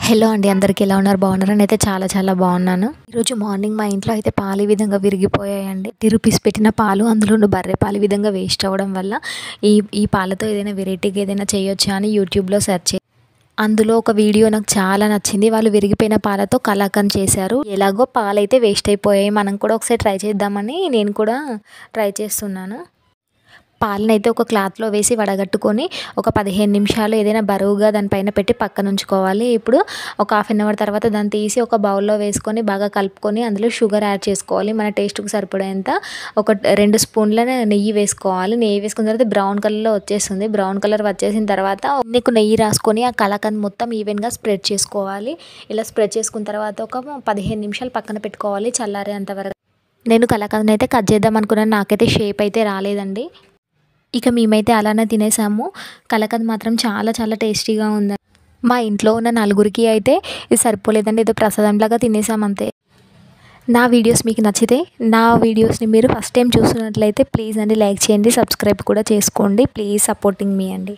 Hello అండి, అందరికీ ఎలా ఉన్నారు? బాగున్నారా? నేనైతే చాలా చాలా బాగున్నాను. ఈరోజు మార్నింగ్ మా ఇంట్లో అయితే పాలు ఈ విధంగా విరిగిపోయాయండి. రూపీస్ పెట్టిన పాలు, అందులో బర్రె పాలు ఈ విధంగా వేస్ట్ అవ్వడం వల్ల ఈ ఈ పాలతో ఏదైనా వెరైటీగా ఏదైనా చేయొచ్చా అని యూట్యూబ్లో సెర్చ్ చేసి అందులో ఒక వీడియో నాకు చాలా నచ్చింది. వాళ్ళు విరిగిపోయిన పాలతో కలాకండ్ చేశారు. ఎలాగో పాలైతే వేస్ట్ అయిపోయాయి, మనం కూడా ఒకసారి ట్రై చేద్దామని నేను కూడా ట్రై చేస్తున్నాను. పాలనైతే ఒక క్లాత్లో వేసి వడగట్టుకొని ఒక 15 నిమిషాలు ఏదైనా బరువుగా దానిపైన పెట్టి పక్కన ఉంచుకోవాలి. ఇప్పుడు ఒక హాఫ్ అన్ అవర్ తర్వాత దాన్ని తీసి ఒక బౌల్లో వేసుకొని బాగా కలుపుకొని అందులో షుగర్ యాడ్ చేసుకోవాలి. మన టేస్ట్కి సరిపడేంత ఒక 2 స్పూన్ల నెయ్యి వేసుకోవాలి. నెయ్యి వేసుకున్న తర్వాత బ్రౌన్ కలర్లో వచ్చేస్తుంది. బ్రౌన్ కలర్ వచ్చేసిన తర్వాత నీకు నెయ్యి రాసుకొని ఆ కలాకండ్ మొత్తం ఈవెన్గా స్ప్రెడ్ చేసుకోవాలి. ఇలా స్ప్రెడ్ చేసుకున్న తర్వాత ఒక 15 నిమిషాలు పక్కన పెట్టుకోవాలి చల్లారేంత వరకు. నేను కలాకండ్ అయితే కట్ చేద్దాం అనుకున్నాను, నాకైతే షేప్ అయితే రాలేదండి. ఇక మేమైతే అలానే తినేసాము. కలాకండ్ మాత్రం చాలా చాలా టేస్టీగా ఉంది. మా ఇంట్లో ఉన్న నలుగురికి అయితే ఇది సరిపోలేదండి, ఏదో ప్రసాదంలాగా తినేసాం అంతే. నా వీడియోస్ మీకు నచ్చితే నా వీడియోస్ని మీరు ఫస్ట్ టైం చూస్తున్నట్లయితే ప్లీజ్ అండి లైక్ చేయండి, సబ్స్క్రైబ్ కూడా చేసుకోండి. ప్లీజ్ సపోర్టింగ్ మీ అండి.